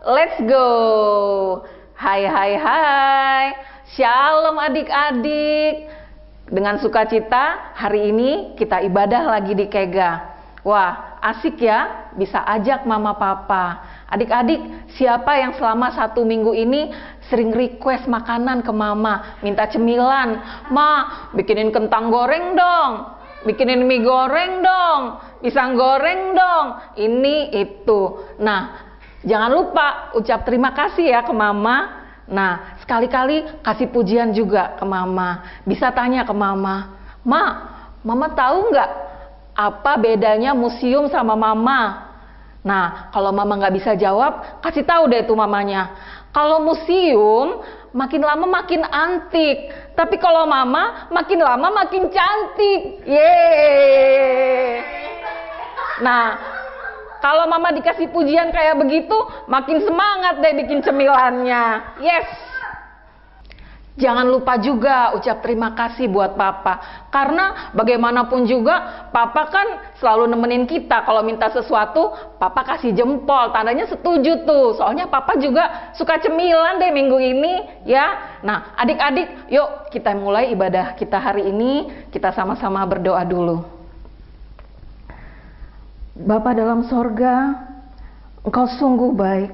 Let's go. Hai hai hai. Shalom adik-adik. Dengan sukacita hari ini kita ibadah lagi di Kega. Wah, asik ya, bisa ajak mama papa. Adik-adik, siapa yang selama 1 minggu ini sering request makanan ke mama, minta cemilan? Ma, bikinin kentang goreng dong, bikinin mie goreng dong, pisang goreng dong, ini itu. Nah, jangan lupa ucap terima kasih ya ke mama. Nah, sekali-kali kasih pujian juga ke mama. Bisa tanya ke mama, mama tahu nggak apa bedanya museum sama mama? Nah, kalau mama nggak bisa jawab, kasih tahu deh tuh mamanya. Kalau museum makin lama makin antik, tapi kalau mama makin lama makin cantik. Yeay. Nah, kalau mama dikasih pujian kayak begitu, makin semangat deh bikin cemilannya. Yes. Jangan lupa juga ucap terima kasih buat papa. Karena bagaimanapun juga, papa kan selalu nemenin kita. Kalau minta sesuatu, papa kasih jempol. Tandanya setuju tuh. Soalnya papa juga suka cemilan deh minggu ini. Ya. Nah, adik-adik, yuk kita mulai ibadah kita hari ini. Kita sama-sama berdoa dulu. Bapa dalam sorga, Engkau sungguh baik.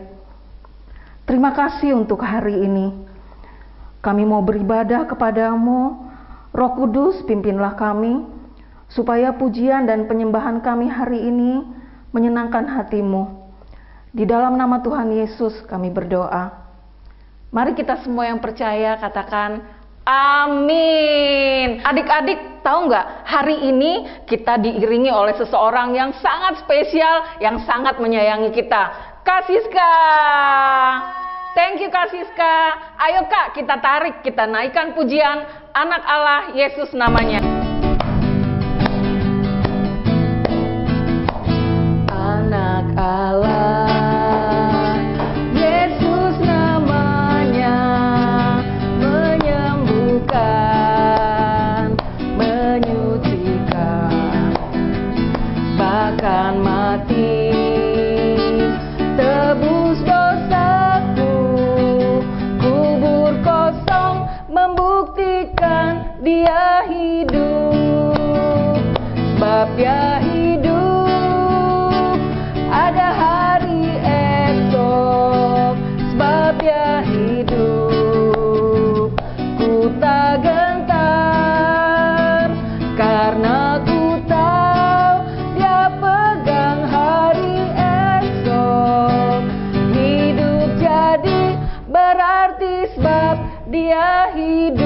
Terima kasih untuk hari ini. Kami mau beribadah kepadamu, Roh Kudus pimpinlah kami, supaya pujian dan penyembahan kami hari ini menyenangkan hatimu. Di dalam nama Tuhan Yesus kami berdoa. Mari kita semua yang percaya katakan amin. Adik-adik, tahu nggak, hari ini kita diiringi oleh seseorang yang sangat spesial, yang sangat menyayangi kita, Kak Siska. Thank you Kak Siska. Ayo Kak, kita tarik, kita naikkan pujian Anak Allah Yesus namanya. Anak Allah Yesus namanya, menyembuhkan, menyucikan, bahkan mati tebus dosaku, kubur kosong membuktikan dia hidup. Sebab dia hidup, ada hari esok. Sebab dia hidup, ku tak gentar, karena ku tahu dia pegang hari esok. Hidup jadi berarti sebab dia hidup.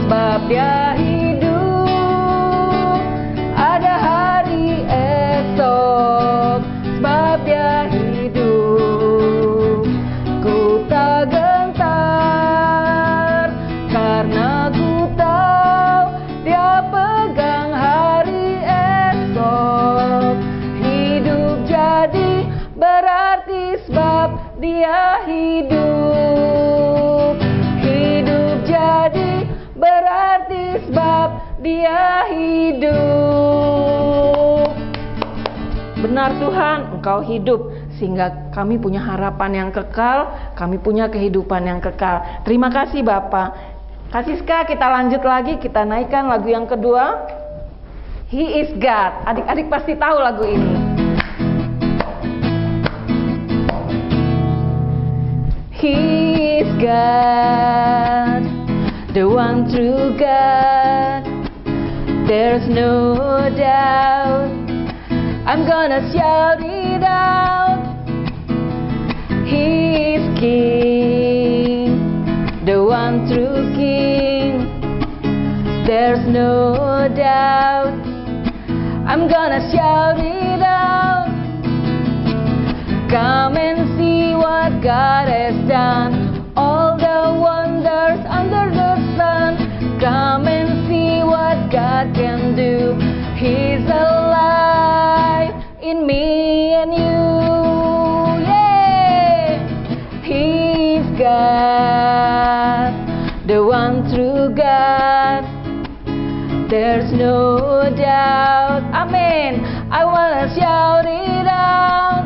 Sebab dia hidup, ada hari esok. Sebab dia hidup, ku tak gentar, karena ku tahu dia pegang hari esok. Hidup jadi berarti sebab dia hidup. Hidup jadi berarti sebab dia hidup. Benar Tuhan, Engkau hidup sehingga kami punya harapan yang kekal, kami punya kehidupan yang kekal. Terima kasih Bapak. Kak Siska, kita lanjut lagi, kita naikkan lagu yang kedua, He is God. Adik-adik pasti tahu lagu ini. He is God, the one true God. There's no doubt, I'm gonna shout it out. He is King, the one true King. There's no doubt, I'm gonna shout it out. Come and see what God has done, all the wonders under the sun. Come and see what God can do. He's alive in me and you. Yeah, He's God, the one true God. There's no doubt. Amen. I wanna shout it out.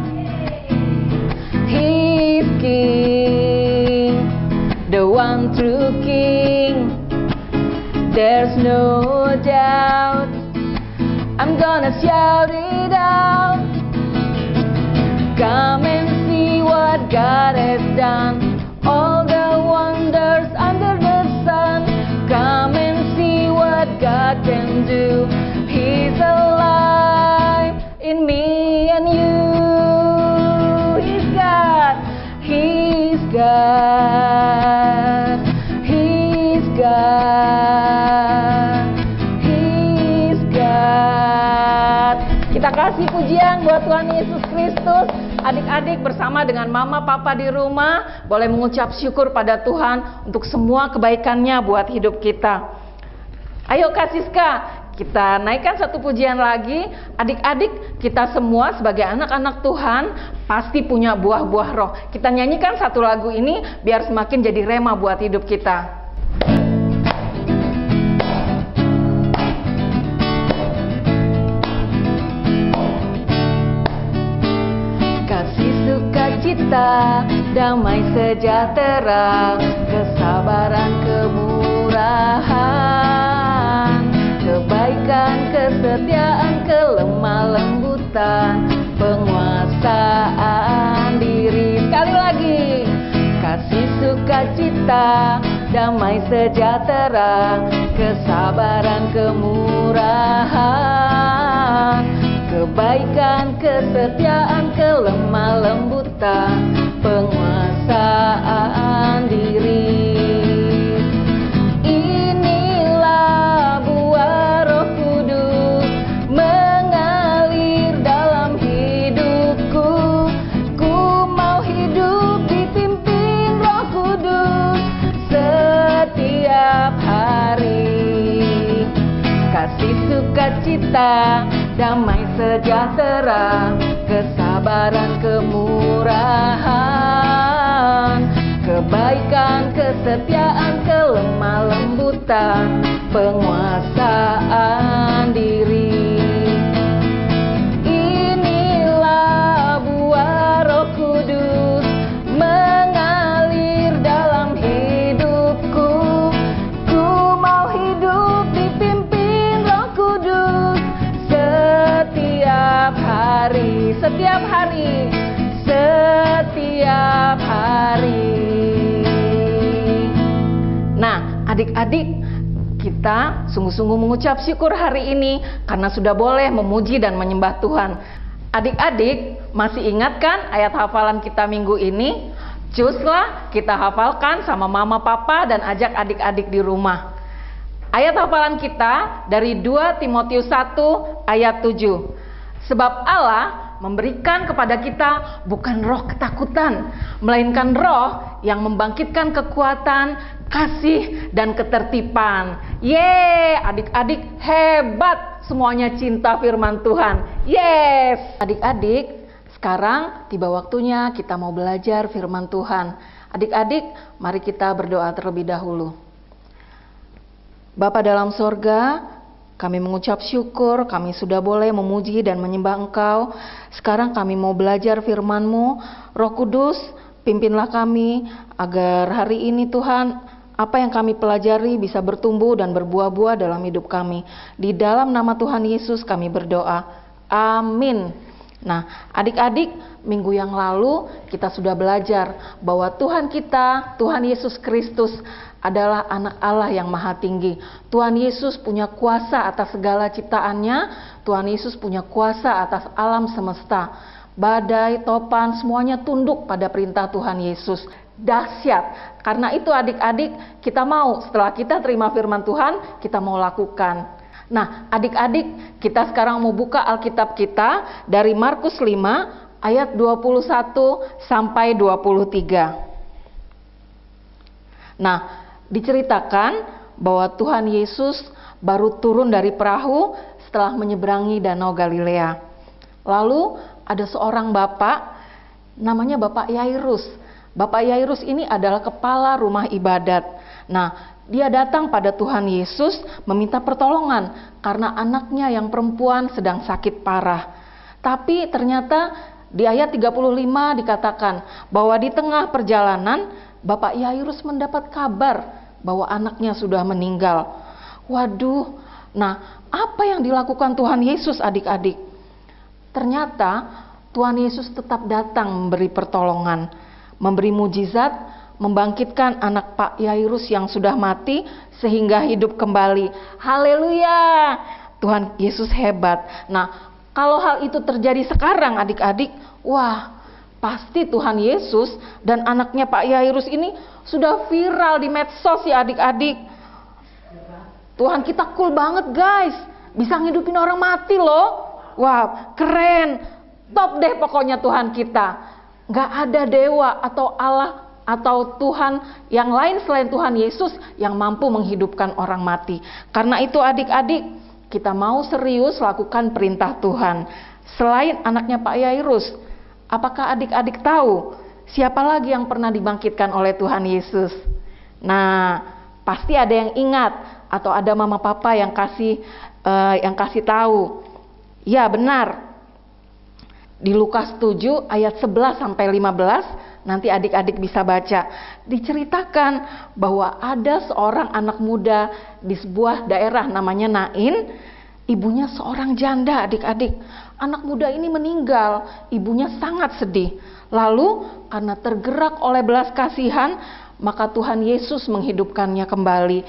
King, the one true King. There's no doubt, I'm gonna shout it out. Come and see what God has done, all the wonders under the sun. Come and see what God can do. He's alive in me and you. He's God, He's God, He's God, He's God. Kita kasih pujian buat Tuhan Yesus Kristus. Adik-adik bersama dengan mama papa di rumah boleh mengucap syukur pada Tuhan untuk semua kebaikannya buat hidup kita. Ayo Kak Siska, kita naikkan satu pujian lagi. Adik-adik kita semua sebagai anak-anak Tuhan pasti punya buah-buah roh. Kita nyanyikan satu lagu ini biar semakin jadi rema buat hidup kita. Sukacita, damai sejahtera, kesabaran, kemurahan, kebaikan, kesetiaan, kelemah lembutan, penguasaan diri. Sekali lagi, kasih sukacita, damai sejahtera, kesabaran, kemurahan, kebaikan, kesetiaan, kelemah lembutan, penguasaan diri. Inilah buah Roh Kudus mengalir dalam hidupku. Ku mau hidup dipimpin Roh Kudus setiap hari. Kasih sukacita, damai sejahtera, kesabaran, kemurahan, kebaikan, kesetiaan, kelemah lembutan, penguasaan diri. Inilah buah Roh Kudus mengalir dalam hidupku. Ku mau hidup dipimpin Roh Kudus setiap hari, setiap hari, setiap hari. Nah, adik-adik, kita sungguh-sungguh mengucap syukur hari ini karena sudah boleh memuji dan menyembah Tuhan. Adik-adik, masih ingat kan ayat hafalan kita minggu ini? Cuslah kita hafalkan sama mama papa dan ajak adik-adik di rumah. Ayat hafalan kita dari 2 Timotius 1 ayat 7. Sebab Allah memberikan kepada kita bukan roh ketakutan, melainkan roh yang membangkitkan kekuatan, kasih, dan ketertiban. Yeay, adik-adik hebat, semuanya cinta firman Tuhan. Yes! Adik-adik, sekarang tiba waktunya kita mau belajar firman Tuhan. Adik-adik, mari kita berdoa terlebih dahulu. Bapa dalam sorga, kami mengucap syukur, kami sudah boleh memuji dan menyembah Engkau. Sekarang kami mau belajar firman-Mu. Roh Kudus, pimpinlah kami agar hari ini Tuhan, apa yang kami pelajari bisa bertumbuh dan berbuah-buah dalam hidup kami. Di dalam nama Tuhan Yesus kami berdoa. Amin. Nah, adik-adik, minggu yang lalu kita sudah belajar bahwa Tuhan kita, Tuhan Yesus Kristus adalah anak Allah yang maha tinggi. Tuhan Yesus punya kuasa atas segala ciptaannya. Tuhan Yesus punya kuasa atas alam semesta. Badai, topan, semuanya tunduk pada perintah Tuhan Yesus. Dahsyat. Karena itu adik-adik, kita mau setelah kita terima firman Tuhan, kita mau lakukan. Nah, adik-adik, kita sekarang mau buka Alkitab kita dari Markus 5 ayat 21 sampai 23. Nah, diceritakan bahwa Tuhan Yesus baru turun dari perahu setelah menyeberangi Danau Galilea. Lalu ada seorang bapak, namanya Bapak Yairus. Bapak Yairus ini adalah kepala rumah ibadat. Nah, dia datang pada Tuhan Yesus meminta pertolongan karena anaknya yang perempuan sedang sakit parah. Tapi ternyata Di ayat 35 dikatakan bahwa di tengah perjalanan Bapak Yairus mendapat kabar bahwa anaknya sudah meninggal. Waduh, nah apa yang dilakukan Tuhan Yesus adik-adik? Ternyata Tuhan Yesus tetap datang memberi pertolongan, memberi mujizat, membangkitkan anak Pak Yairus yang sudah mati sehingga hidup kembali. Haleluya, Tuhan Yesus hebat. Nah, kalau hal itu terjadi sekarang adik-adik, wah, pasti Tuhan Yesus dan anaknya Pak Yairus ini sudah viral di medsos ya adik-adik. Tuhan kita cool banget guys, bisa ngidupin orang mati loh. Wow, keren, top deh pokoknya Tuhan kita. Gak ada dewa atau Allah atau Tuhan yang lain selain Tuhan Yesus yang mampu menghidupkan orang mati. Karena itu adik-adik, kita mau serius lakukan perintah Tuhan. Selain anaknya Pak Yairus, apakah adik-adik tahu siapa lagi yang pernah dibangkitkan oleh Tuhan Yesus? Nah, pasti ada yang ingat atau ada mama papa yang kasih tahu. Ya, benar. Di Lukas 7 ayat 11 sampai 15, nanti adik-adik bisa baca. Diceritakan bahwa ada seorang anak muda di sebuah daerah namanya Nain. Ibunya seorang janda adik-adik. Anak muda ini meninggal, ibunya sangat sedih. Lalu karena tergerak oleh belas kasihan, maka Tuhan Yesus menghidupkannya kembali.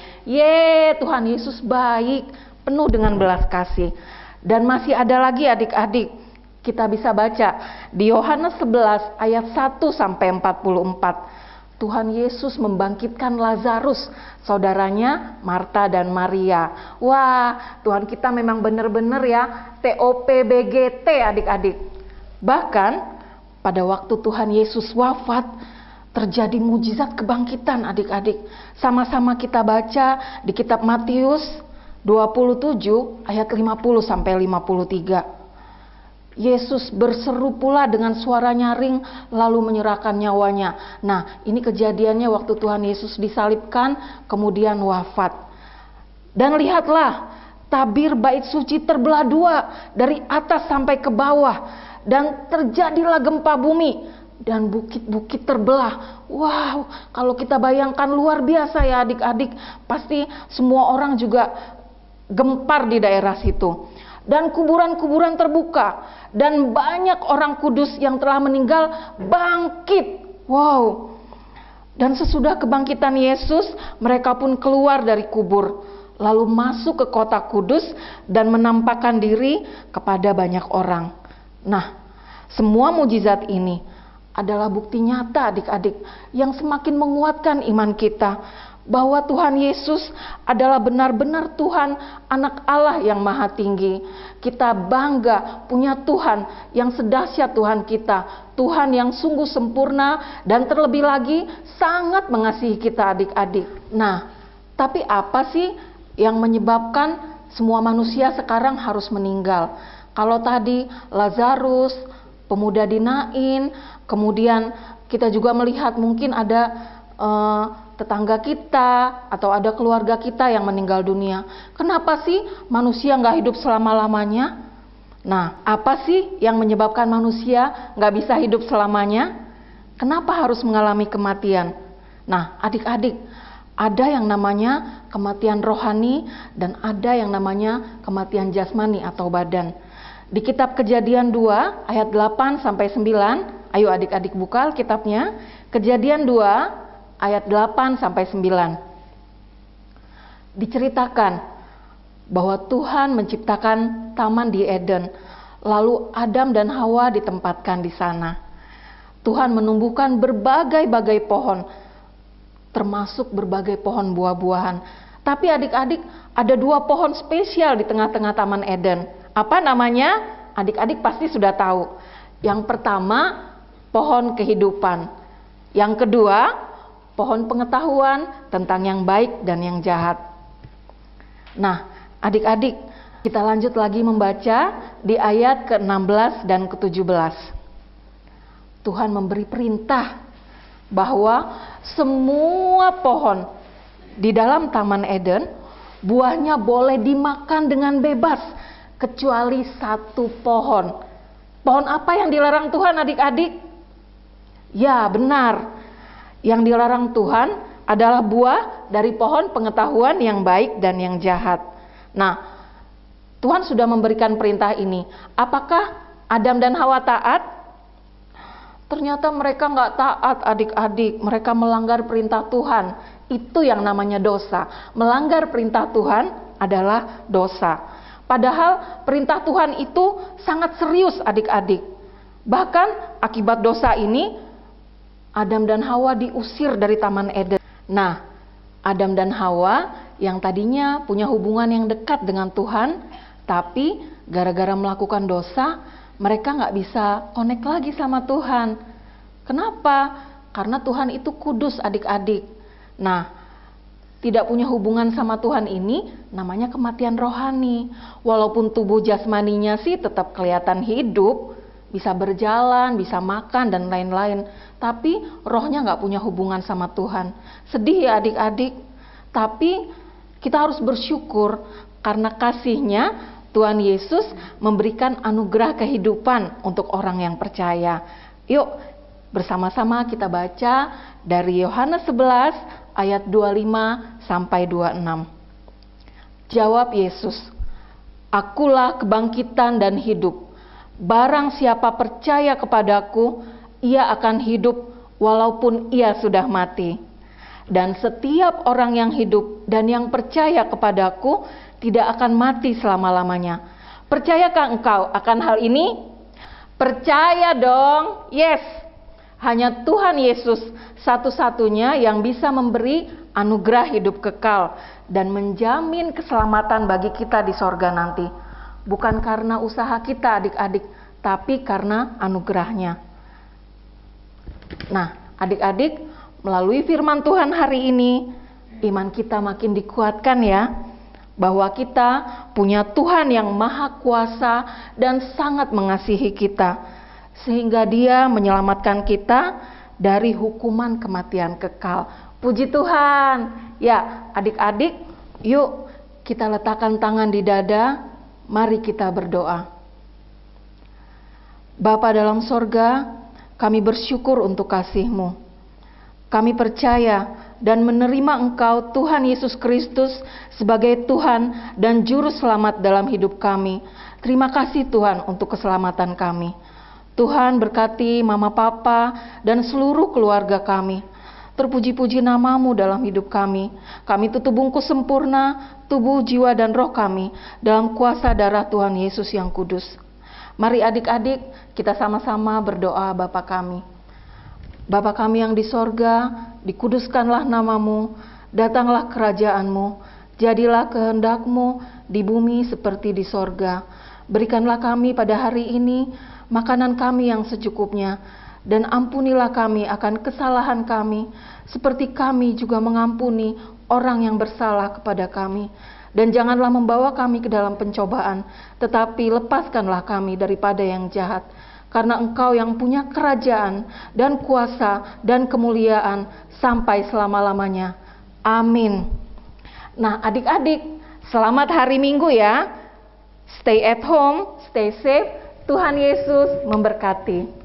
Tuhan Yesus baik, penuh dengan belas kasih. Dan masih ada lagi adik-adik, kita bisa baca di Yohanes 11 ayat 1 sampai 44. Tuhan Yesus membangkitkan Lazarus, saudaranya Marta dan Maria. Wah, Tuhan kita memang benar-benar ya, TOPBGT adik-adik. Bahkan pada waktu Tuhan Yesus wafat, terjadi mujizat kebangkitan adik-adik. Sama-sama kita baca di kitab Matius 27 ayat 50 sampai 53. Yesus berseru pula dengan suara nyaring lalu menyerahkan nyawanya. Nah, ini kejadiannya waktu Tuhan Yesus disalibkan kemudian wafat. Dan lihatlah, tabir bait suci terbelah dua dari atas sampai ke bawah, dan terjadilah gempa bumi dan bukit-bukit terbelah. Wow, kalau kita bayangkan luar biasa ya adik-adik. Pasti semua orang juga gempar di daerah situ. Dan kuburan-kuburan terbuka, dan banyak orang kudus yang telah meninggal bangkit. Wow. Dan sesudah kebangkitan Yesus, mereka pun keluar dari kubur, lalu masuk ke kota kudus dan menampakkan diri kepada banyak orang. Nah, semua mujizat ini adalah bukti nyata adik-adik yang semakin menguatkan iman kita bahwa Tuhan Yesus adalah benar-benar Tuhan, anak Allah yang maha tinggi. Kita bangga punya Tuhan yang sedahsyat Tuhan kita, Tuhan yang sungguh sempurna dan terlebih lagi sangat mengasihi kita adik-adik. Nah, tapi apa sih yang menyebabkan semua manusia sekarang harus meninggal? Kalau tadi Lazarus, pemuda di Nain, kemudian kita juga melihat mungkin ada tetangga kita atau ada keluarga kita yang meninggal dunia. Kenapa sih manusia nggak hidup selama-lamanya? Nah, apa sih yang menyebabkan manusia nggak bisa hidup selamanya? Kenapa harus mengalami kematian? Nah, adik-adik, ada yang namanya kematian rohani dan ada yang namanya kematian jasmani atau badan. Di kitab Kejadian 2 ayat 8 sampai 9, ayo adik-adik buka kitabnya. Kejadian 2 ayat 8 sampai 9. Diceritakan bahwa Tuhan menciptakan taman di Eden, lalu Adam dan Hawa ditempatkan di sana. Tuhan menumbuhkan berbagai-bagai pohon, termasuk berbagai pohon buah-buahan. Tapi adik-adik, ada dua pohon spesial di tengah-tengah taman Eden. Apa namanya? Adik-adik pasti sudah tahu. Yang pertama, pohon kehidupan. Yang kedua, pohon pengetahuan tentang yang baik dan yang jahat. Nah, adik-adik, kita lanjut lagi membaca di ayat ke-16 dan ke-17. Tuhan memberi perintah bahwa semua pohon di dalam Taman Eden, buahnya boleh dimakan dengan bebas, kecuali satu pohon. Pohon apa yang dilarang Tuhan adik-adik? Ya benar, yang dilarang Tuhan adalah buah dari pohon pengetahuan yang baik dan yang jahat. Nah, Tuhan sudah memberikan perintah ini. Apakah Adam dan Hawa taat? Ternyata mereka nggak taat adik-adik. Mereka melanggar perintah Tuhan. Itu yang namanya dosa. Melanggar perintah Tuhan adalah dosa. Padahal perintah Tuhan itu sangat serius adik-adik. Bahkan akibat dosa ini, Adam dan Hawa diusir dari Taman Eden. Nah, Adam dan Hawa yang tadinya punya hubungan yang dekat dengan Tuhan, tapi gara-gara melakukan dosa, mereka nggak bisa connect lagi sama Tuhan. Kenapa? Karena Tuhan itu kudus adik-adik. Nah, tidak punya hubungan sama Tuhan ini namanya kematian rohani. Walaupun tubuh jasmaninya sih tetap kelihatan hidup, bisa berjalan, bisa makan dan lain-lain, tapi rohnya nggak punya hubungan sama Tuhan. Sedih ya adik-adik. Tapi kita harus bersyukur karena kasih-Nya Tuhan Yesus memberikan anugerah kehidupan untuk orang yang percaya. Yuk bersama-sama kita baca dari Yohanes 11 ayat 25 sampai 26. Jawab Yesus, "Akulah kebangkitan dan hidup. Barang siapa percaya kepadaku, ia akan hidup walaupun ia sudah mati. Dan setiap orang yang hidup dan yang percaya kepadaku tidak akan mati selama-lamanya." Percayakah engkau akan hal ini? Percaya dong. Yes. Hanya Tuhan Yesus satu-satunya yang bisa memberi anugerah hidup kekal dan menjamin keselamatan bagi kita di sorga nanti. Bukan karena usaha kita adik-adik, tapi karena anugerahnya. Nah, adik-adik, melalui firman Tuhan hari ini, iman kita makin dikuatkan ya, bahwa kita punya Tuhan yang maha kuasa dan sangat mengasihi kita, sehingga Dia menyelamatkan kita dari hukuman kematian kekal. Puji Tuhan. Ya, adik-adik, yuk kita letakkan tangan di dada, mari kita berdoa. Bapa dalam sorga, kami bersyukur untuk kasih-Mu. Kami percaya dan menerima Engkau Tuhan Yesus Kristus sebagai Tuhan dan Juru Selamat dalam hidup kami. Terima kasih Tuhan untuk keselamatan kami. Tuhan berkati mama papa dan seluruh keluarga kami. Terpuji-puji nama-Mu dalam hidup kami. Kami tutup bungkus sempurna tubuh, jiwa, dan roh kami dalam kuasa darah Tuhan Yesus yang kudus. Mari adik-adik kita sama-sama berdoa Bapa kami. Bapa kami yang di sorga, dikuduskanlah nama-Mu, datanglah kerajaan-Mu, jadilah kehendak-Mu di bumi seperti di sorga. Berikanlah kami pada hari ini makanan kami yang secukupnya, dan ampunilah kami akan kesalahan kami, seperti kami juga mengampuni orang yang bersalah kepada kami. Dan janganlah membawa kami ke dalam pencobaan, tetapi lepaskanlah kami daripada yang jahat. Karena Engkau yang punya kerajaan dan kuasa dan kemuliaan sampai selama-lamanya. Amin. Nah adik-adik, selamat hari Minggu ya. Stay at home, stay safe. Tuhan Yesus memberkati.